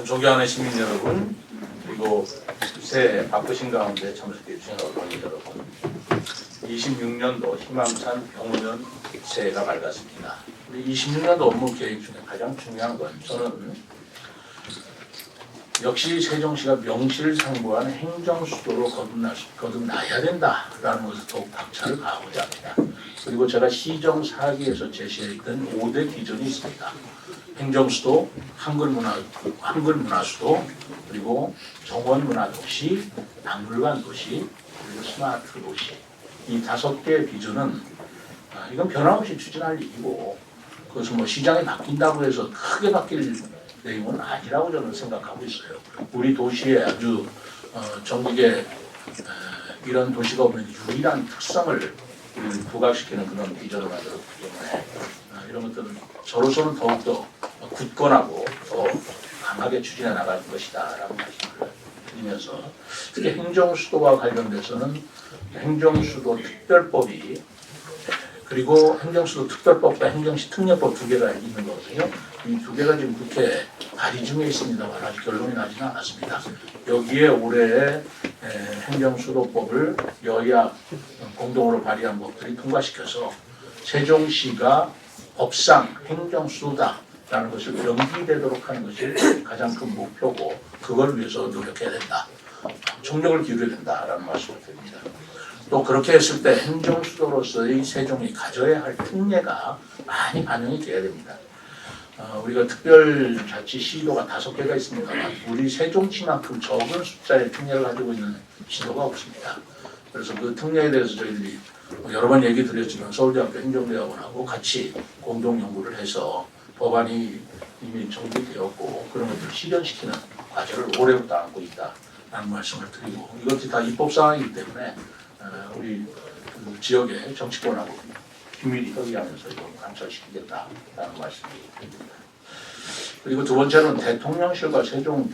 존경하는 시민 여러분, 그리고 새해 바쁘신 가운데 참석해 주신 언론인 여러분, 26년도 희망찬 병원연 새해가 밝았습니다. 우리 26년도 업무 계획 중에 가장 중요한 건 저는 역시 세종시가 명실상부한 행정수도로 거듭나야 된다라는 것을 더욱 박차를 가하고자 합니다. 그리고 제가 시정 4기에서 제시했던 5대 기준이 있습니다. 행정수도, 한글문화수도, 그리고 정원문화도시, 박물관도시, 그리고 스마트 도시. 이 5개의 기준은 이건 변함없이 추진할 일이고, 그것은 뭐 시장이 바뀐다고 해서 크게 바뀔 내용은 아니라고 저는 생각하고 있어요. 우리 도시에 아주 전국에 이런 도시가 없는 유일한 특성을 부각시키는 그런 비전을 만들었기 때문에 이런 것들은 저로서는 더욱더 굳건하고 더 강하게 추진해 나갈 것이다 라는 말씀을 드리면서, 특히 행정수도와 관련돼서는 행정수도 특별법이, 그리고 행정수도 특별법과 행정시 특례법 2개가 있는 거거든요. 이 2개가 지금 국회 발의 중에 있습니다만 아직 결론이 나지는 않았습니다. 여기에 올해 행정수도법을 여야 공동으로 발의한 법들이 통과시켜서 세종시가 법상 행정수도다라는 것을 명기되도록 하는 것이 가장 큰 목표고, 그걸 위해서 노력해야 된다. 총력을 기울여야 된다라는 말씀을 드립니다. 또 그렇게 했을 때 행정수도로서의 세종이 가져야 할 특례가 많이 반영이 돼야 됩니다. 우리가 특별자치 시도가 5개가 있습니다만 우리 세종시만큼 적은 숫자의 특례를 가지고 있는 시도가 없습니다. 그래서 그 특례에 대해서 저희들이 여러 번 얘기 드렸지만 서울대학교 행정대학원하고 같이 공동 연구를 해서 법안이 이미 정비되었고 그런 것들을 실현시키는 과제를 올해부터 안고 있다라는 말씀을 드리고, 이것이 다 입법 사항이기 때문에 우리 그 지역의 정치권하고 긴밀히 협의하면서 이걸 관철시키겠다라는 말씀을 드립니다. 그리고 두 번째는 대통령실과 세종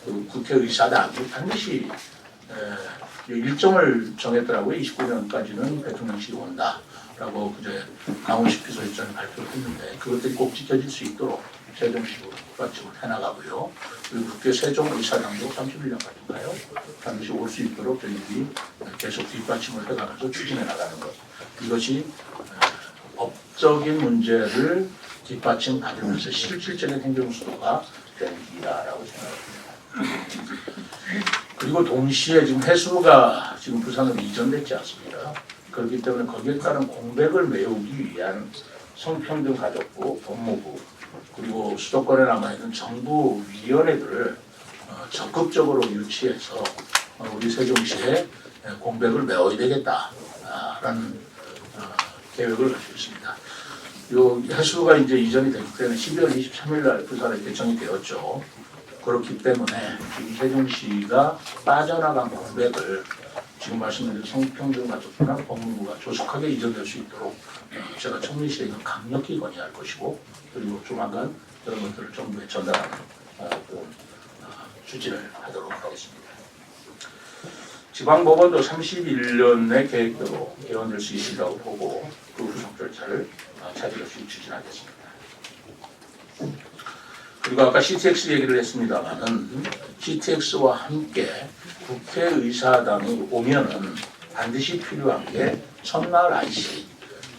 그 국회의사당이 반드시 일정을 정했더라고요. 29년까지는 대통령실이 온다라고 그제 강원시 비서실장이 발표를 했는데, 그것들이 꼭 지켜질 수 있도록 세종시로 뒷받침을 해나가고요. 그리고 국회 세종의사당도 31년까지인가요? 반드시 올 수 있도록 저희들이 계속 뒷받침을 해가면서 추진해 나가는 것. 이것이 법적인 문제를 뒷받침 받으면서 실질적인 행정수도가 되는 길이라고 생각합니다. 그리고 동시에 지금 해수부가 지금 부산으로 이전됐지 않습니까? 그렇기 때문에 거기에 따른 공백을 메우기 위한 성평등 가족부, 법무부, 그리고 수도권에 남아있는 정부 위원회들을 적극적으로 유치해서 우리 세종시에 공백을 메워야 되겠다라는 계획을 가지고 있습니다. 요 해수부가 이제 이전이 됐기 때문에 12월 23일 날 부산에 개청이 되었죠. 그렇기 때문에 지금 세종시가 빠져나간 공백을 지금 말씀드린 성평등 가족부나 법무부가 조속하게 이전될 수 있도록 제가 청리시에 이건 강력히 건의할 것이고, 그리고 조만간 그런 것들을 정부에 전달하는 추진을 하도록 하겠습니다. 지방법원도 31년 내 계획대로 개원될 수 있으리라고 보고 그 후속 절차를 차질없이 추진하겠습니다. 그리고 아까 CTX 얘기를 했습니다만은 CTX와 함께 국회의사당이 오면은 반드시 필요한 게 천마을 IC,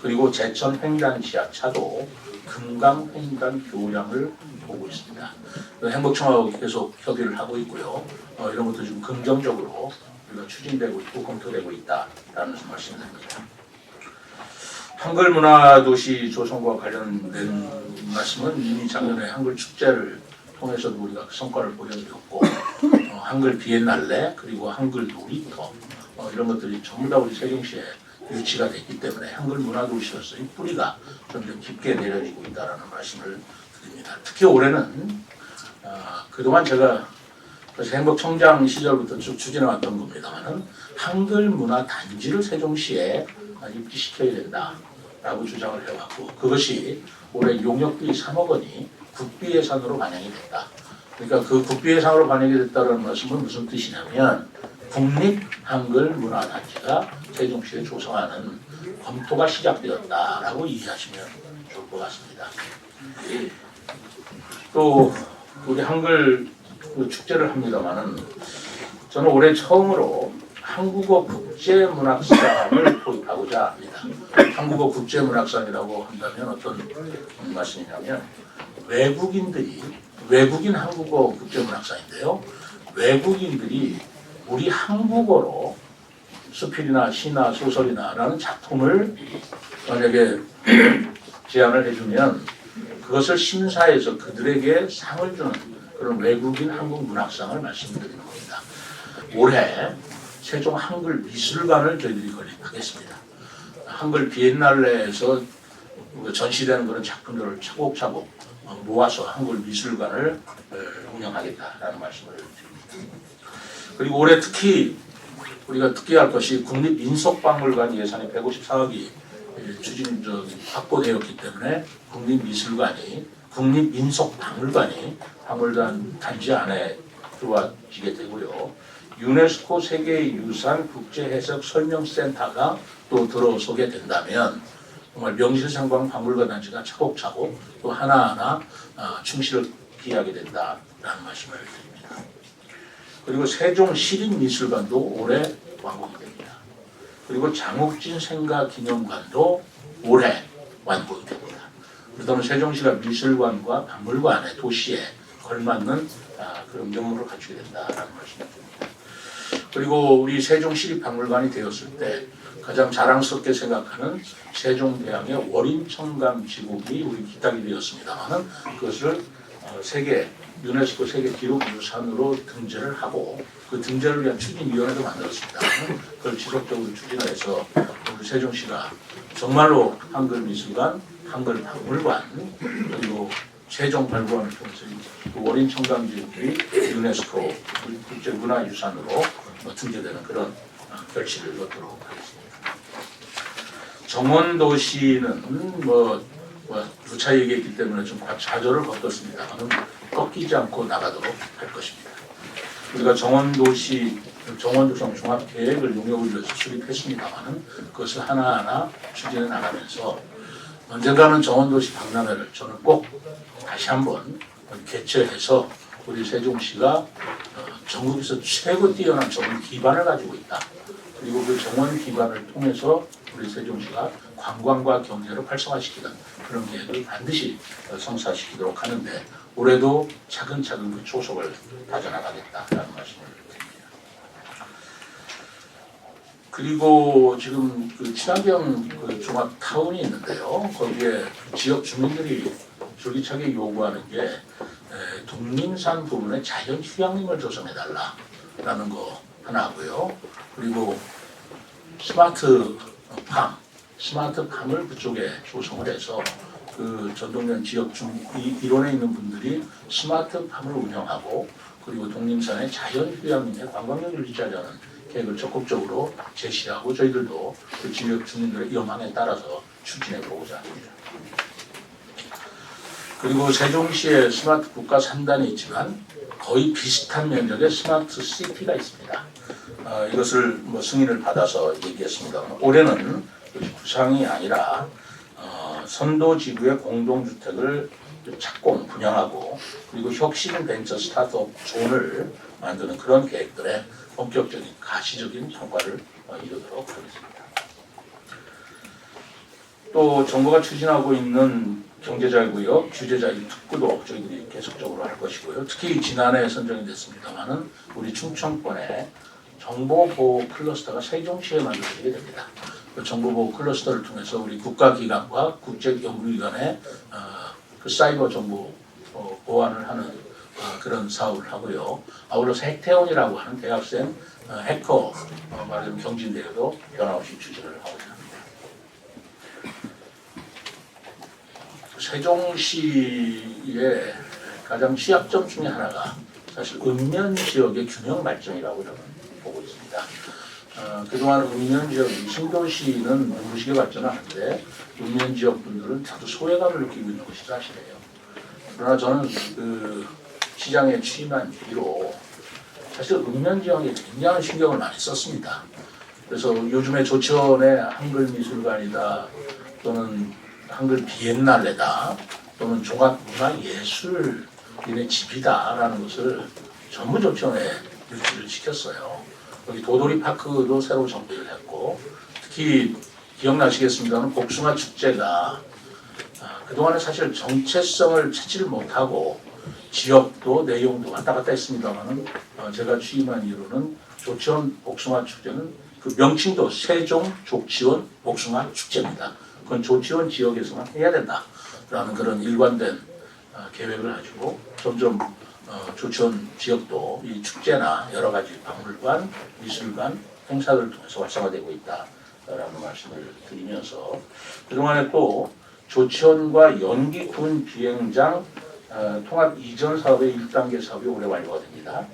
그리고 제천 횡단 지하차도, 금강 횡단 교량을 보고 있습니다. 행복청하고 계속 협의를 하고 있고요. 이런 것도 지금 긍정적으로 우리가 추진되고 있고 검토되고 있다라는 말씀드립니다. 한글문화도시 조성과 관련된 말씀은 이미 작년에 한글 축제를 통해서도 우리가 그 성과를 보여드렸고, 한글 비엔날레, 그리고 한글 놀이터 이런 것들이 전부 다 우리 세종시에 유치가 됐기 때문에 한글 문화도시로서의 뿌리가 점점 깊게 내려지고 있다는 말씀을 드립니다. 특히 올해는 그동안 제가 행복청장 시절부터 쭉 추진해왔던 겁니다만은 한글 문화 단지를 세종시에 입지시켜야 된다라고 주장을 해왔고, 그것이 올해 용역비 3억 원이 국비 예산으로 반영이 됐다. 그러니까 그 국비 예산으로 반영이 됐다는 말씀은 무슨 뜻이냐면 국립 한글 문화 단지가 세종시에 조성하는 검토가 시작되었다라고 이해하시면 좋을 것 같습니다. 또 우리 한글 축제를 합니다만은 저는 올해 처음으로 한국어 국제문학상을 도입하고자 합니다. 한국어 국제문학상이라고 한다면 어떤 말씀이냐면 외국인 한국어 국제문학상인데요. 외국인들이 우리 한국어로 수필이나 시나 소설이나 라는 작품을 만약에 제안을 해주면 그것을 심사해서 그들에게 상을 주는 그런 외국인 한국 문학상을 말씀드리는 겁니다. 올해 세종 한글 미술관을 저희들이 건립하겠습니다. 한글 비엔날레에서 전시되는 그런 작품들을 차곡차곡 모아서 한글 미술관을 운영하겠다라는 말씀을 드립니다. 그리고 올해 특히 우리가 특기할 것이 국립민속박물관 예산이 154억이 확보되었기 때문에 국립민속박물관이 박물관 단지 안에 들어와지게 되고요. 유네스코 세계유산 국제해석설명센터가 또 들어서게 된다면 정말 명실상부한 박물관 단지가 차곡차곡 또 하나하나 충실을 기하게 된다라는 말씀을 드립니다. 그리고 세종시립미술관도 올해 완공이 됩니다. 그리고 장욱진 생가기념관도 올해 완공이 됩니다. 그렇다면 세종시가 미술관과 박물관의 도시에 걸맞는 그런 면모를 갖추게 된다라는 말씀을 드립니다. 그리고 우리 세종시립박물관이 되었을 때 가장 자랑스럽게 생각하는 세종대왕의 월인청강지국이 우리 기탁이 되었습니다만 그것을 유네스코 세계기록유산으로 등재를 하고 그 등재를 위한 추진위원회도 만들었습니다. 그걸 지속적으로 추진해서 우리 세종시가 정말로 한글미술관, 한글박물관 그리고 세종발굴관을 통해서 월인청강지국이 유네스코 국제문화유산으로 등재되는 그런 결실을 얻도록 하겠습니다. 정원도시는 누차 얘기했기 때문에 좀 좌절을 겪었습니다만 꺾이지 않고 나가도록 할 것입니다. 우리가 정원조성 종합계획을 용역을 위해서 수립했습니다만 그것을 하나하나 추진해 나가면서 언젠가는 정원도시 박람회를 저는 꼭 다시 한번 개최해서 우리 세종시가 전국에서 최고 뛰어난 정원 기반을 가지고 있다. 그리고 그 정원 기반을 통해서 우리 세종시가 관광과 경제를 활성화시키는 그런 계획을 반드시 성사시키도록 하는데 올해도 차근차근 그 초석을 다져나가겠다라는 말씀을 드립니다. 그리고 지금 그 친환경 종합타운이 있는데요. 거기에 지역 주민들이 줄기차게 요구하는 게 독림산 부분에 자연 휴양림을 조성해달라라는 거 하나 하고요. 그리고 스마트팜을 그쪽에 조성을 해서 그 전동면 지역 일원에 있는 분들이 스마트팜을 운영하고 그리고 독림산의 자연 휴양림의 관광력을 유지하려는 계획을 적극적으로 제시하고 저희들도 그 지역 주민들의 여망에 따라서 추진해 보고자 합니다. 그리고 세종시에 스마트 국가 3단이 있지만 거의 비슷한 면적의 스마트 시티가 있습니다. 이것을 승인을 받아서 얘기했습니다. 올해는 구상이 아니라 선도지구의 공동주택을 착공, 분양하고 그리고 혁신 벤처 스타트업 존을 만드는 그런 계획들에 본격적인 가시적인 성과를 이루도록 하겠습니다. 또 정부가 추진하고 있는 경제자유구역, 규제자유 특구도 저희들이 계속적으로 할 것이고요. 특히 지난해 선정이 됐습니다만은 우리 충청권에 정보보호 클러스터가 세종시에 만들어지게 됩니다. 그 정보보호 클러스터를 통해서 우리 국가기관과 국제연구기관의 그 사이버 정보 보안을 하는 그런 사업을 하고요. 아울러서 핵태원이라고 하는 대학생 해커 말하자면 경진대회도 변함없이 추진을 하고자 합니다. 세종시의 가장 취약점 중에 하나가 사실 읍면 지역의 균형 발전이라고 저는 보고 있습니다. 그동안 읍면 지역이 신도시는 눈부시게 발전하는데 읍면 지역 분들은 다소 소외감을 느끼고 있는 것이 사실이에요. 그러나 저는 그 시장에 취임한 뒤로 사실 읍면 지역에 굉장한 신경을 많이 썼습니다. 그래서 요즘에 조천의 한글미술관이다 또는 한글 비엔날레다 또는 종합문화예술 니네 집이다라는 것을 전부 조치원에 유치를 시켰어요. 여기 도돌이 파크도 새로 정비를 했고, 특히 기억나시겠습니다만 복숭아 축제가 그동안에 사실 정체성을 찾지를 못하고 지역도 내용도 왔다 갔다 했습니다만은 제가 취임한 이후로는 조치원 복숭아 축제는 그 명칭도 세종 조치원 복숭아 축제입니다. 그건 조치원 지역에서만 해야 된다라는 그런 일관된 계획을 가지고 점점 조치원 지역도 이 축제나 여러 가지 박물관, 미술관 행사들을 통해서 활성화되고 있다라는 말씀을 드리면서 그동안에 또 조치원과 연기군 비행장 통합 이전 사업의 1단계 사업이 올해 완료가 됩니다.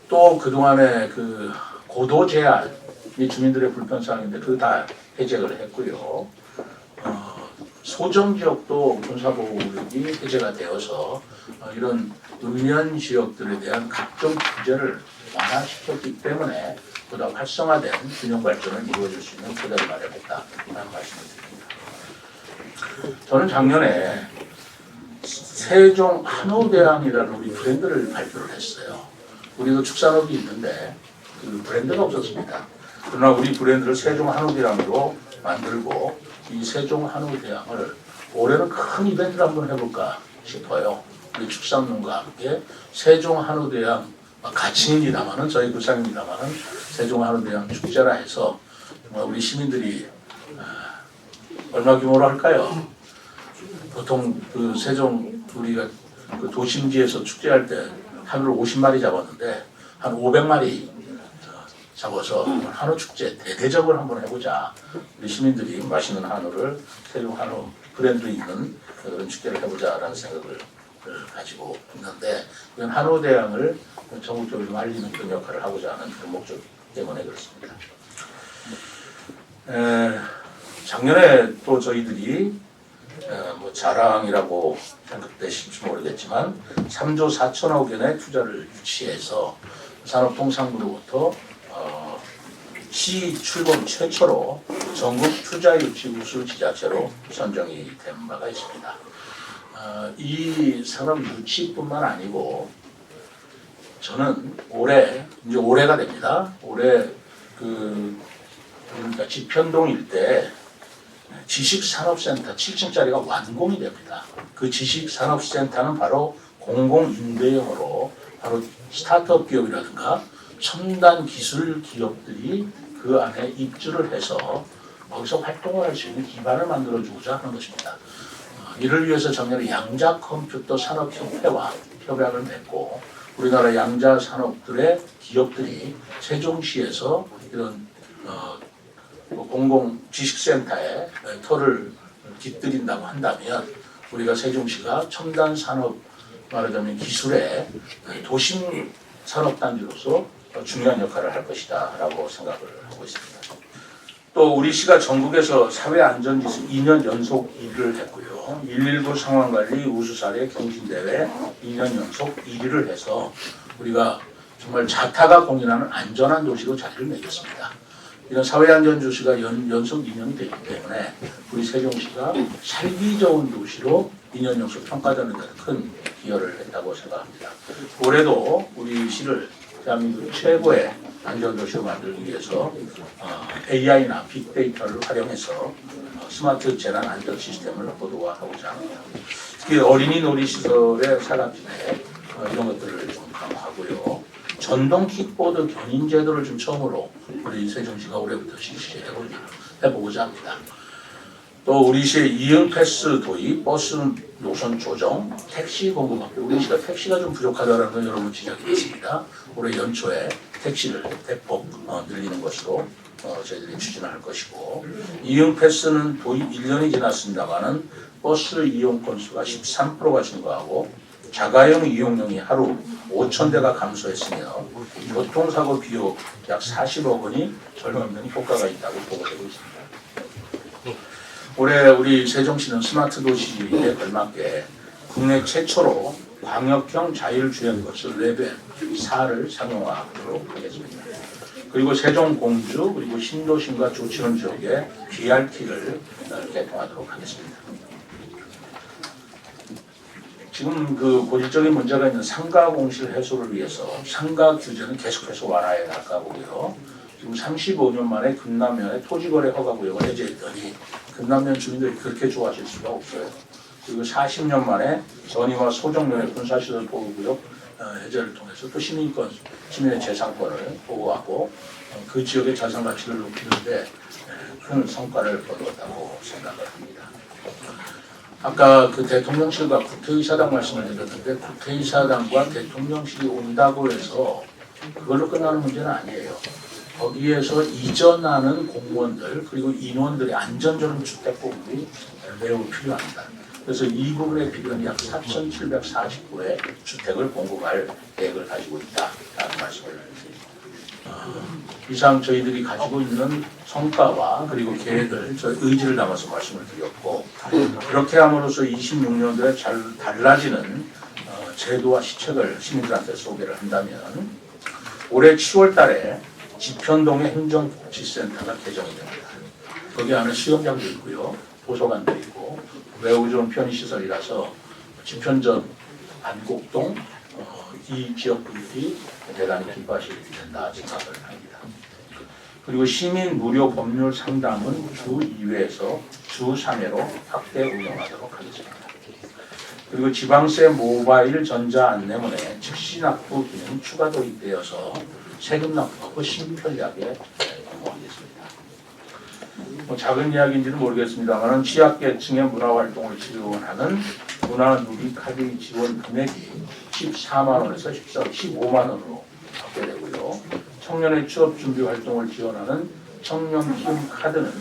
또 그동안에 그 고도 제한이 주민들의 불편사항인데 그거 다 해제를 했고요. 소정 지역도 군사보호구역이 해제가 되어서 이런 음면 지역들에 대한 각종 규제를 완화시켰기 때문에 보다 활성화된 균형 발전을 이루어질 수 있는 토대를 마련했다라는 말씀을 드립니다. 저는 작년에 세종 한우대왕이라는 우리 브랜드를 발표를 했어요. 우리도 축산업이 있는데 그 브랜드가 없었습니다. 그러나 우리 브랜드를 세종 한우대왕으로 만들고 이 세종 한우대왕을 올해는 큰 이벤트를 한번 해볼까 싶어요. 우리 축산농과 함께 세종 한우대왕 가칭입니다만은 저희 구상입니다만은 세종 한우대왕 축제라 해서 정말 우리 시민들이 얼마 규모로 할까요? 보통 그 세종 우리가 그 도심지에서 축제할 때 한우를 50마리 잡았는데 한 500마리 잡아서 한우 축제 대대적으로 한번 해보자. 우리 시민들이 맛있는 한우를 세종 한우 브랜드 있는 그런 축제를 해보자라는 생각을 가지고 있는데 이건 한우 대왕을 전국적으로 좀 알리는 그런 역할을 하고자 하는 그런 목적 때문에 그렇습니다. 작년에 또 저희들이 뭐 자랑이라고 생각되실지 모르겠지만 3조 4천억 원의 투자를 유치해서 산업통상부로부터 시 출범 최초로 전국 투자 유치 우수 지자체로 선정이 된 바가 있습니다. 이 산업 유치뿐만 아니고 저는 이제 올해가 됩니다. 올해 그러니까 지편동 일대 지식산업센터 7층짜리가 완공이 됩니다. 그 지식산업센터는 바로 공공임대형으로 바로 스타트업 기업이라든가 첨단 기술 기업들이 그 안에 입주를 해서 거기서 활동을 할 수 있는 기반을 만들어주고자 하는 것입니다. 이를 위해서 작년에 양자컴퓨터 산업협회와 협약을 맺고 우리나라 양자 산업들의 기업들이 세종시에서 이런 공공 지식센터에 터를 깃들인다고 한다면 우리가 세종시가 첨단 산업 말하자면 기술의 도심 산업단지로서 중요한 역할을 할 것이다 라고 생각을 하고 있습니다. 또 우리 시가 전국에서 사회안전지수 2년 연속 1위를 했고요. 119 상황관리 우수사례 경진대회 2년 연속 1위를 해서 우리가 정말 자타가 공인하는 안전한 도시로 자리를 매겼습니다. 이런 사회안전지수가 연속 2년이 되기 때문에 우리 세종시가 살기 좋은 도시로 2년 연속 평가되는 데 큰 기여를 했다고 생각합니다. 올해도 우리 시를 대한민국 최고의 안전도시로 만들기 위해서 AI나 빅데이터를 활용해서 스마트 재난 안전 시스템을 고도화하고자 합니다. 특히 어린이 놀이시설의 사각지대 이런 것들을 좀 강화하고요. 전동 킥보드 견인 제도를 좀 처음으로 우리 세종시가 올해부터 실시해보고자 합니다. 또 우리 시의 이응 패스 도입, 버스 노선 조정, 택시 공급 확대. 우리 시가 택시가 좀 부족하다는 건 여러분 지적이 있습니다. 올해 연초에 택시를 대폭 늘리는 것으로 저희들이 추진할 것이고 이응 패스는 도입 1년이 지났습니다만은 버스 이용 건수가 13%가 증가하고 자가용 이용량이 하루 5,000대가 감소했으며 교통사고 비용 약 40억 원이 절감되는 효과가 있다고 보고되고 있습니다. 올해 우리 세종시는 스마트 도시에 걸맞게 국내 최초로 광역형 자율주행버스 레벨 4를 상용화하도록 하겠습니다. 그리고 세종공주 그리고 신도심과 조치원 지역에 BRT를 개통하도록 하겠습니다. 지금 그 고질적인 문제가 있는 상가 공실 해소를 위해서 상가 규제는 계속해서 완화해 나가고요. 지금 35년 만에 금남면의 토지거래 허가구역을 해제했더니 금남면 주민들이 그렇게 좋아하실 수가 없어요. 그리고 40년 만에 전이와 소정면의 군사시설 보호구역 해제를 통해서 또 시민권, 시민의 재산권을 보호하고 그 지역의 자산 가치를 높이는데 큰 성과를 거두었다고 생각을 합니다. 아까 그 대통령실과 국회의사당 말씀을 드렸는데 국회의사당과 대통령실이 온다고 해서 그걸로 끝나는 문제는 아니에요. 거기에서 이전하는 공무원들 그리고 인원들의 안전적인 주택 공급이 매우 필요합니다. 그래서 이 부분에 필요한 약 4,749의 주택을 공급할 계획을 가지고 있다라는 말씀을 드립니다. 이상 저희들이 가지고 있는 성과와 그리고 계획을 저희 의지를 담아서 말씀을 드렸고 그렇게 함으로써 26년도에 잘 달라지는 제도와 시책을 시민들한테 소개를 한다면 올해 7월 달에 지편동의 행정복지센터가 개정이 됩니다. 거기 안에 수영장도 있고요. 도서관도 있고 매우 좋은 편의시설이라서 지편전 안곡동 이 지역 분들이 대단히 기뻐하시게 된다 생각을 합니다. 그리고 시민 무료 법률 상담은 주 2회에서 주 3회로 확대 운영하도록 하겠습니다. 그리고 지방세 모바일 전자 안내문에 즉시 납부 기능이 추가 도입되어서 세금 납부가 훨씬 편리하게 운영하겠습니다. 작은 이야기인지는 모르겠습니다만 취약계층의 문화활동을 지원하는 문화누리카드 지원 금액이 14만 원에서 15만 원으로 확대되고요. 청년의 취업준비 활동을 지원하는 청년 키움 카드는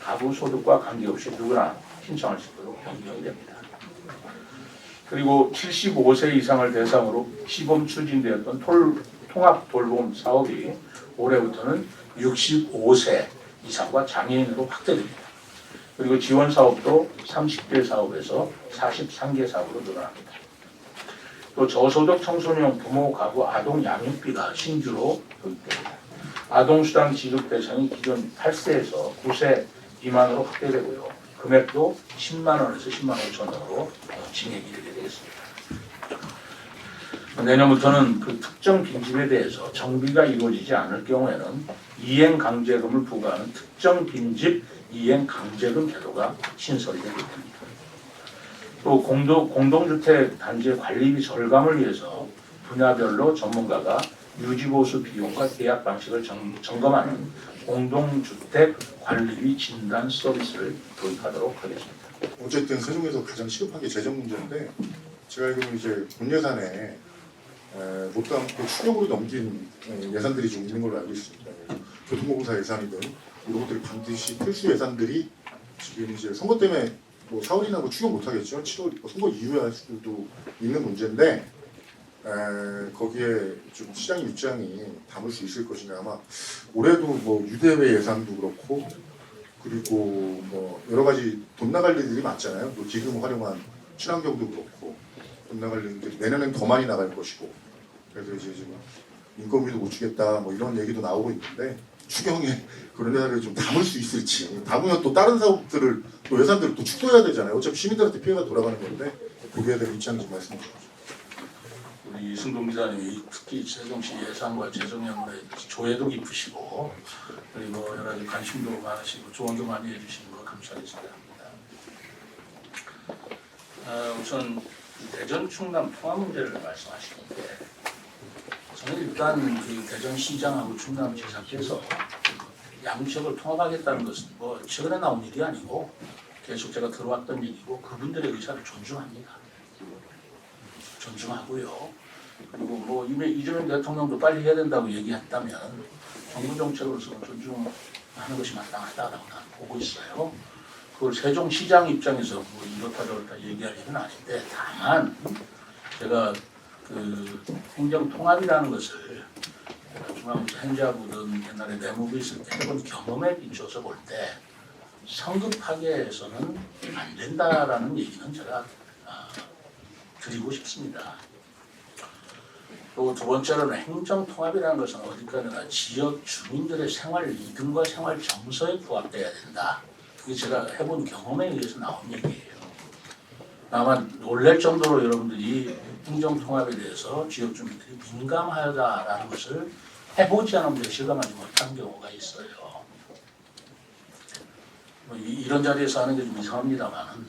가구 소득과 관계없이 누구나 신청할 수 있도록 변경이 됩니다. 그리고 75세 이상을 대상으로 시범 추진되었던 통합 돌봄 사업이 올해부터는 65세 이상과 장애인으로 확대됩니다. 그리고 지원 사업도 30개 사업에서 43개 사업으로 늘어납니다. 또 저소득 청소년 부모 가구 아동 양육비가 신규로 도입됩니다. 아동수당 지급 대상이 기존 8세에서 9세 미만으로 확대되고요. 금액도 10만 원에서 10만 5천 원으로 진행이 되게 되겠습니다. 내년부터는 그 특정 빈집에 대해서 정비가 이루어지지 않을 경우에는 이행강제금을 부과하는 특정 빈집 이행강제금 제도가 신설이 되게 됩니다. 또 공동주택 단지의 관리비 절감을 위해서 분야별로 전문가가 유지보수 비용과 계약 방식을 점검하는 공동주택 관리비 진단 서비스를 도입하도록 하겠습니다. 어쨌든 세종에서 가장 시급한 게 재정 문제인데 제가 알기로는 이제 본 예산에 못 담고 추경으로 넘긴 예산들이 좀 있는 걸로 알고 있습니다. 교통공사 예산이든 이런 것들이 반드시 필수 예산들이 지금 이제 선거 때문에 뭐 4월이나 뭐 추경 못 하겠죠. 7월 선거 이후에 할 수도 있는 문제인데 거기에 좀 시장의 입장이 담을 수 있을 것인가. 아마 올해도 뭐 유대회 예산도 그렇고 그리고 뭐 여러 가지 돈 나갈 일들이 많잖아요. 또 기금 활용한 친환경도 그렇고 돈 나갈 일들이 내년엔 더 많이 나갈 것이고 그래서 이제 지금 인건비도 못 주겠다 뭐 이런 얘기도 나오고 있는데 추경에 그런 예산을 좀 담을 수 있을지 담으면 또 다른 사업들을 또 예산들을 또 축소해야 되잖아요. 어차피 시민들한테 피해가 돌아가는 건데 거기에 대한 입장 좀 말씀해 주십시오. 우리 이승동 기자님이 특히 세종시 예산과 재정연구에 조예도 깊으시고 그리고 여러 가지 관심도 많으시고 조언도 많이 해주시는 거 감사하게 생각합니다. 우선 대전 충남 통합 문제를 말씀하시는데 저는 일단 그 대전시장하고 충남지사께서 양지역을 통합하겠다는 것은 뭐 최근에 나온 일이 아니고 계속 제가 들어왔던 얘기고 그분들의 의사를 존중합니다. 존중하고요. 그리고 뭐 이재명 대통령도 빨리 해야 된다고 얘기했다면 정부 정책으로서는 존중하는 것이 마땅하다고 나는 보고 있어요. 그걸 세종시장 입장에서 뭐 이렇다 저렇다 얘기할 일은 아닌데 다만 제가 그 행정통합이라는 것을 중앙부처 행자부든 옛날에 내무부 있을 때 해본 경험에 비춰서 볼 때 성급하게 해서는 안 된다라는 얘기는 제가 드리고 싶습니다. 또 두 번째로는 행정통합이라는 것은 어디까지나 지역 주민들의 생활 리듬과 생활 정서에 부합돼야 된다. 그게 제가 해본 경험에 의해서 나온 얘기예요. 아마 놀랄 정도로 여러분들이 행정통합에 대해서 지역 주민들이 민감하다라는 것을 해보지 않으면 실감하지 못한 경우가 있어요. 뭐 이런 자리에서 하는 게 좀 이상합니다만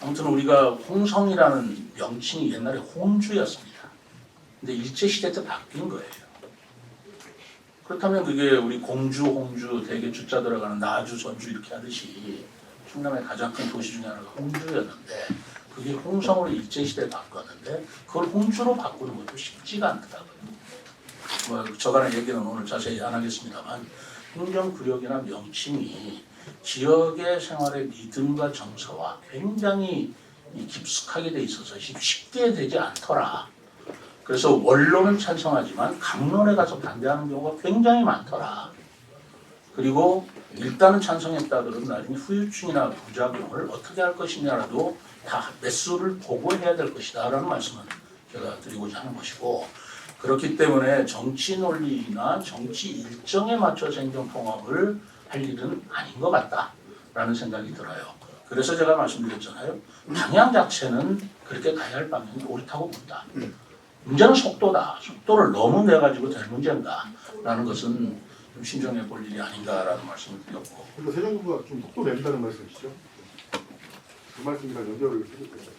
아무튼 우리가 홍성이라는 명칭이 옛날에 홍주였습니다. 근데 일제시대 때 바뀐 거예요. 그렇다면 그게 우리 공주, 홍주, 대개 주자 들어가는 나주, 전주 이렇게 하듯이 충남의 가장 큰 도시 중에 하나가 홍주였는데 그게 홍성으로 일제시대에 바꿨는데 그걸 홍주로 바꾸는 것도 쉽지가 않더라고요. 뭐 저간의 얘기는 오늘 자세히 안 하겠습니다만 행정구역이나 명칭이 지역의 생활의 리듬과 정서와 굉장히 깊숙하게 돼 있어서 쉽게 되지 않더라. 그래서 원론은 찬성하지만 강론에 가서 반대하는 경우가 굉장히 많더라. 그리고 일단은 찬성했다 그러면 나중에 후유증이나 부작용을 어떻게 할 것이냐라도 다 매수를 보고 해야 될 것이다 라는 말씀을 제가 드리고자 하는 것이고 그렇기 때문에 정치 논리나 정치 일정에 맞춰서 행정통합을 할 일은 아닌 것 같다라는 생각이 들어요. 그래서 제가 말씀드렸잖아요. 방향 자체는 그렇게 가야 할 방향이 옳다고 본다. 문제는 속도다. 속도를 너무 내가지고 될 문제인가라는 것은 좀 신중해 볼 일이 아닌가라는 말씀을 드렸고. 그러니까 새 정부가 좀 속도 낸다는 말씀이시죠? 그 말씀이랑 연결을 해주세요.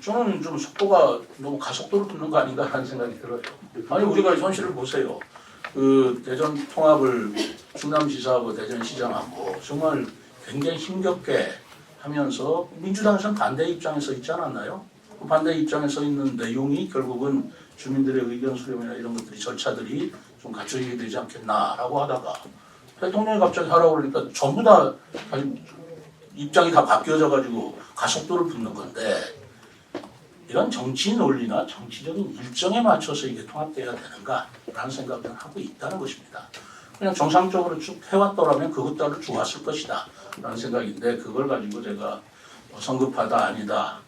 저는 좀 속도가 너무 가속도로 붙는 거 아닌가라는 생각이 들어요. 아니 우리가 현실을 보세요. 그 대전 통합을 충남지사하고 대전시장하고 정말 굉장히 힘겹게 하면서 민주당에서는 반대 입장에 서 있지 않았나요? 그 반대 입장에 서 있는 내용이 결국은 주민들의 의견 수렴이나 이런 것들이 절차들이 좀 갖춰지게 되지 않겠나라고 하다가 대통령이 갑자기 하라고 그러니까 전부 다 입장이 다 바뀌어져 가지고 가속도를 붙는 건데 이런 정치 논리나 정치적인 일정에 맞춰서 이게 통합돼야 되는가라는 생각을 하고 있다는 것입니다. 그냥 정상적으로 쭉 해왔더라면 그것 따로 좋았을 것이다 라는 생각인데 그걸 가지고 제가 뭐 성급하다 아니다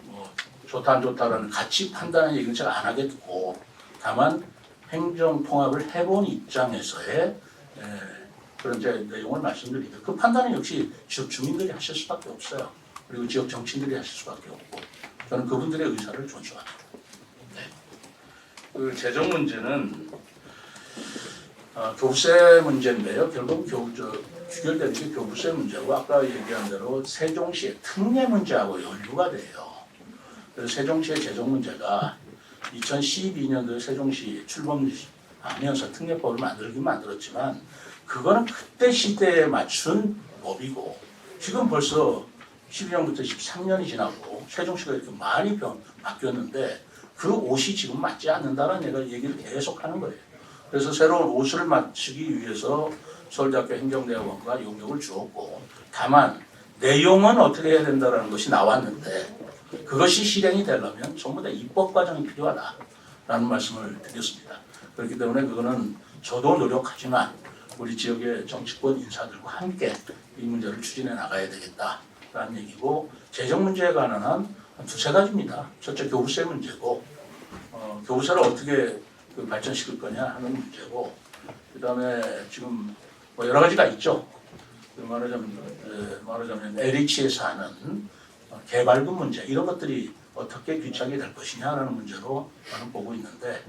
뭐 좋다 안 좋다라는 가치 판단의 얘기는 제가 안 하겠고 다만 행정통합을 해본 입장에서의 그런 제 내용을 말씀드리는데 그 판단은 역시 지역 주민들이 하실 수밖에 없어요. 그리고 지역 정치인들이 하실 수밖에 없고 저는 그분들의 의사를 존중합니다. 네. 그 재정 문제는 교부세 문제인데요. 결국 귀결되는 게 교부세 문제고 아까 얘기한 대로 세종시의 특례 문제하고 연루가 돼요. 그래서 세종시의 재정 문제가 2012년도에 세종시 출범하면서 특례법을 만들긴 만들었지만 그거는 그때 시대에 맞춘 법이고 지금 벌써 12년부터 13년이 지나고 세종시가 이렇게 많이 바뀌었는데 그 옷이 지금 맞지 않는다는 얘기를 계속 하는 거예요. 그래서 새로운 옷을 맞추기 위해서 서울대학교 행정대학원과 용역을 주었고 다만 내용은 어떻게 해야 된다는 것이 나왔는데 그것이 실행이 되려면 전부 다 입법 과정이 필요하다라는 말씀을 드렸습니다. 그렇기 때문에 그거는 저도 노력하지만 우리 지역의 정치권 인사들과 함께 이 문제를 추진해 나가야 되겠다라는 얘기고 재정 문제에 관한 한 두세 가지입니다. 첫째 교부세 문제고 교부세를 어떻게 발전시킬 거냐 하는 문제고 그 다음에 지금 뭐 여러 가지가 있죠. 말하자면 LH에서 하는 개발금 문제 이런 것들이 어떻게 귀착이 될 것이냐라는 문제로 저는 보고 있는데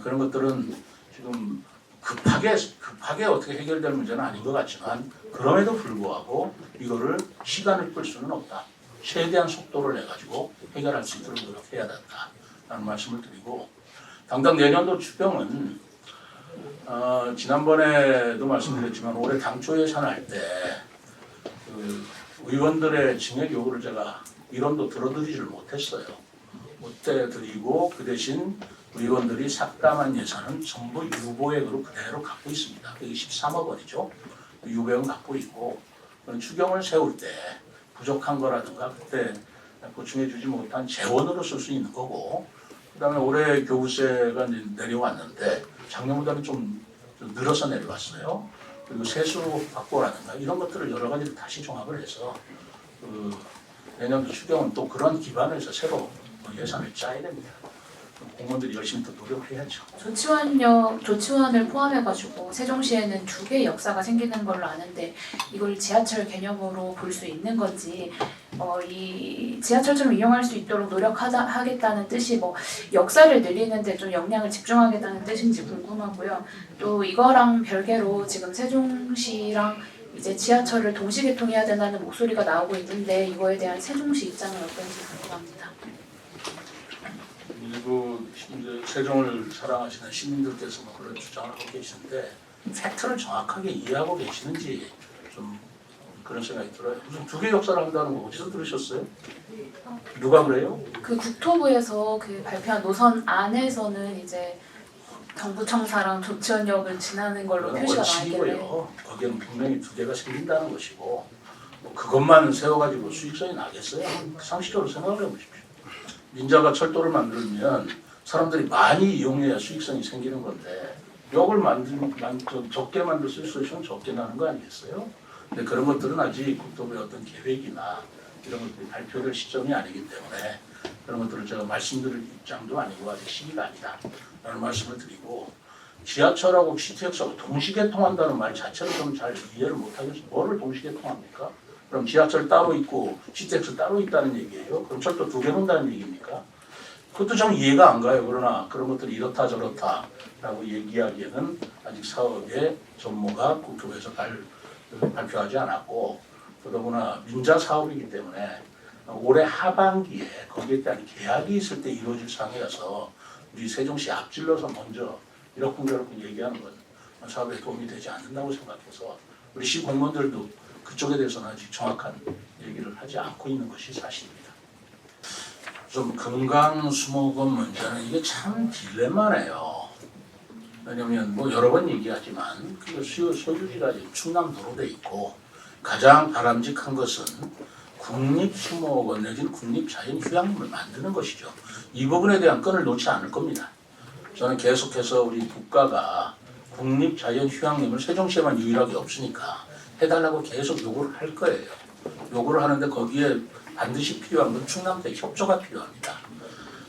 그런 것들은 지금 급하게 어떻게 해결될 문제는 아닌 것 같지만 그럼에도 불구하고 이거를 시간을 끌 수는 없다. 최대한 속도를 내가지고 해결할 수 있도록 노력해야 된다라는 말씀을 드리고 당장 내년도 추경은 지난번에도 말씀드렸지만 올해 당초 예산할 때 그 의원들의 증액 요구를 제가 이론도 들어드리지를 못했어요. 못해 드리고 그 대신 의원들이 삭감한 예산은 전부 유보액으로 그대로 갖고 있습니다. 그게 13억 원이죠. 유보액은 갖고 있고 추경을 세울 때 부족한 거라든가 그때 보충해 주지 못한 재원으로 쓸 수 있는 거고 그다음에 올해 교부세가 내려왔는데 작년보다는 좀 늘어서 내려왔어요. 그리고 세수 확보라든가 이런 것들을 여러 가지를 다시 종합을 해서 내년도 추경은 또 그런 기반에서 새로 예산을 짜야 됩니다. 공무원들이 열심히 또 노력해야죠. 조치원을 포함해가지고 세종시에는 2개의 역사가 생기는 걸로 아는데 이걸 지하철 개념으로 볼 수 있는 건지 이 지하철처럼 이용할 수 있도록 노력하겠다는 뜻이 뭐 역사를 늘리는데 좀 역량을 집중하겠다는 뜻인지 궁금하고요. 또 이거랑 별개로 지금 세종시랑 이제 지하철을 동시 개통해야 된다는 목소리가 나오고 있는데 이거에 대한 세종시 입장은 어떤지 궁금합니다. 그리고 이제 세종을 사랑하시는 시민들께서 뭐 그런 주장을 하고 계시는데 팩트를 정확하게 이해하고 계시는지 좀 그런 생각이 들어요. 무슨 두 개 역사를 한다는 거 어디서 들으셨어요? 누가 그래요? 그 국토부에서 그 발표한 노선 안에서는 이제 경부청사랑 조치원역을 지나는 걸로 그건 표시가 나와 있길래 원칙이고요. 거기는 분명히 두 개가 생긴다는 것이고 뭐 그것만 세워가지고 수익성이 나겠어요? 상식적으로 생각을 해보십시오. 민자가 철도를 만들면 사람들이 많이 이용해야 수익성이 생기는 건데 역을 적게 만들 수 있으면 적게 나는 거 아니겠어요? 근데 그런 것들은 아직 국토부의 어떤 계획이나 이런 것들이 발표될 시점이 아니기 때문에 그런 것들을 제가 말씀드릴 입장도 아니고 아직 시기가 아니다 라는 말씀을 드리고 지하철하고 GTX하고 동시개통한다는 말 자체를 좀 잘 이해를 못하겠어요. 뭐를 동시개통합니까? 그럼 지하철 따로 있고 GTX 따로 있다는 얘기예요? 그럼 철도 두 개 놓는다는 얘기입니까? 그것도 좀 이해가 안 가요. 그러나 그런 것들이 이렇다 저렇다 라고 얘기하기에는 아직 사업의 전모가 국토부에서 발표하지 않았고 더더구나 민자 사업이기 때문에 올해 하반기에 거기에 대한 계약이 있을 때 이루어질 상황이라서 우리 세종시 앞질러서 먼저 이러쿵저러쿵 얘기하는 건 사업에 도움이 되지 않는다고 생각해서 우리 시 공무원들도 그쪽에 대해서는 아직 정확한 얘기를 하지 않고 있는 것이 사실입니다. 좀 금강수목원 문제는 이게 참 딜레마네요. 왜냐하면 뭐 여러 번 얘기하지만 그 소유지가 충남도로 돼 있고 가장 바람직한 것은 국립수목원 내지는 국립자연휴양림을 만드는 것이죠. 이 부분에 대한 건을 놓지 않을 겁니다. 저는 계속해서 우리 국가가 국립자연휴양림을 세종시에만 유일하게 없으니까 해달라고 계속 요구를 할 거예요. 요구를 하는데 거기에 반드시 필요한 건 충남도의 협조가 필요합니다.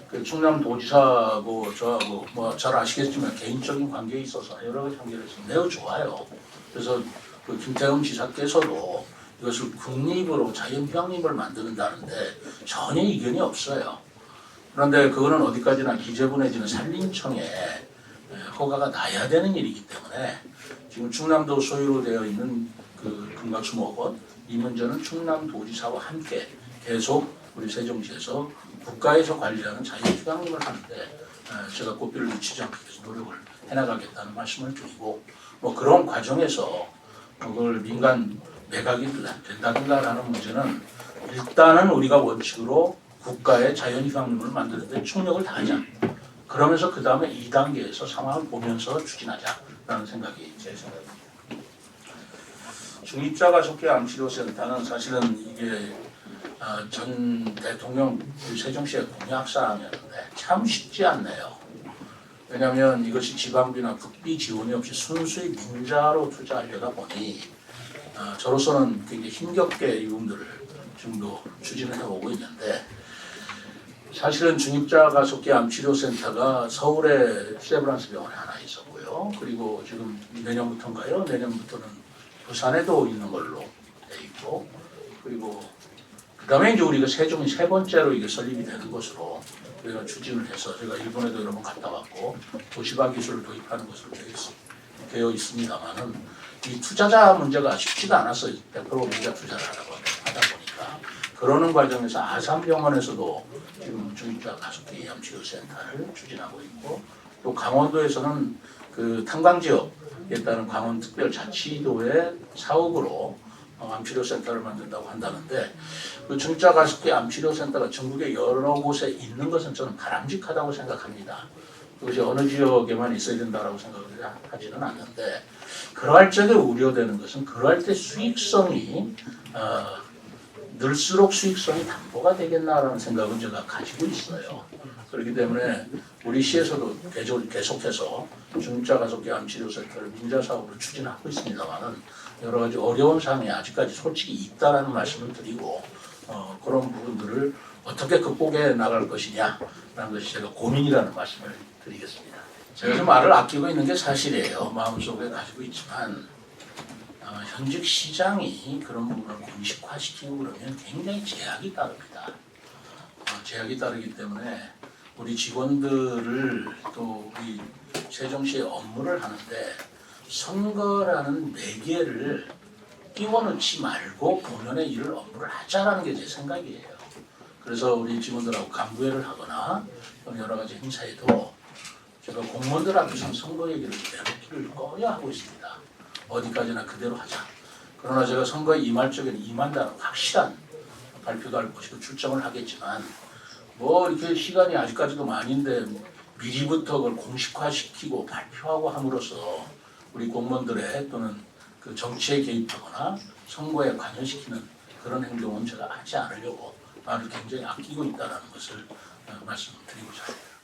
그 충남도지사하고 저하고 뭐 잘 아시겠지만 개인적인 관계에 있어서 여러 가지 관계에서 매우 좋아요. 그래서 그 김태흠 지사께서도 이것을 국립으로 자연휴양림을 만드는다는데 전혀 이견이 없어요. 그런데 그거는 어디까지나 기재부 내지는 산림청에 허가가 나야 되는 일이기 때문에 지금 충남도 소유로 되어 있는 그 금강수목원 이 문제는 충남도지사와 함께 계속 우리 세종시에서 국가에서 관리하는 자연휴양림을 하는데 제가 고삐를 늦추지 않기 위해서 노력을 해나가겠다는 말씀을 드리고 뭐 그런 과정에서 그걸 민간 매각이 된다든가라는 문제는 일단은 우리가 원칙으로 국가의 자연휴양림을 만드는데 총력을 다하자. 그러면서 그 다음에 2단계에서 상황을 보면서 추진하자라는 생각이 제 생각입니다. 중입자 가족계 암치료센터는 사실은 이게 전 대통령 세종시의 공약사항이었는데 참 쉽지 않네요. 왜냐하면 이것이 지방비나 국비 지원이 없이 순수히 민자로 투자하려다 보니 저로서는 굉장히 힘겹게 이 부분들을 지금도 추진을 해오고 있는데 사실은 중입자 가속기 암치료센터가 서울에 세브란스 병원에 하나 있었고요. 그리고 지금 내년부터인가요? 내년부터는 부산에도 있는 걸로 돼 있고 그리고 그다음에 이제 우리가 세종이 세 번째로 이게 설립이 되는 것으로 우리가 추진을 해서 제가 일본에도 여러 번 갔다 왔고 도시화 기술을 도입하는 것으로 되어 있습니다만은 이 투자자 문제가 쉽지가 않았어요. 100% 민자 투자를 하다 보니까 그러는 과정에서 아산병원에서도 지금 중입자 가속기 암치료센터를 추진하고 있고 또 강원도에서는 그 탄광 지역에 따른 강원특별자치도의 사업으로 암치료센터를 만든다고 한다는데 그 중입자 가속기 암치료센터가 전국에 여러 곳에 있는 것은 저는 바람직하다고 생각합니다. 그것이 어느 지역에만 있어야 된다고 생각을 하지는 않는데 그러할 적에 우려되는 것은 그러할 때 수익성이 늘수록 수익성이 담보가 되겠나라는 생각은 제가 가지고 있어요. 그렇기 때문에 우리 시에서도 계속해서 중입자 가속기 암치료센터를 민자사업으로 추진하고 있습니다만은 여러 가지 어려운 사항이 아직까지 솔직히 있다라는 말씀을 드리고 그런 부분들을 어떻게 극복해 나갈 것이냐라는 것이 제가 고민이라는 말씀을 드리겠습니다. 제가 좀 말을 아끼고 있는 게 사실이에요. 마음속에 가지고 있지만 현직 시장이 그런 부분을 공식화시키고 그러면 굉장히 제약이 따릅니다. 제약이 따르기 때문에 우리 직원들을 또 우리 세종시의 업무를 하는데 선거라는 매개를 끼워넣지 말고 본연의 일을 업무를 하자라는 게 제 생각이에요. 그래서 우리 직원들하고 간부회를 하거나 여러 가지 행사에도 제가 공무원들한테 선거 얘기를 내놓기를 꺼려 하고 있습니다. 어디까지나 그대로 하자. 그러나 제가 선거에 임할 적에는 임한다는 확실한 발표도 할 것이고 출정을 하겠지만 뭐 이렇게 시간이 아직까지도 많은데 미리부터 그걸 공식화시키고 발표하고 함으로써 우리 공무원들의 또는 그 정치에 개입하거나 선거에 관여시키는 그런 행동은 제가 하지 않으려고 말을 굉장히 아끼고 있다는 것을 말씀드리고자 합니다.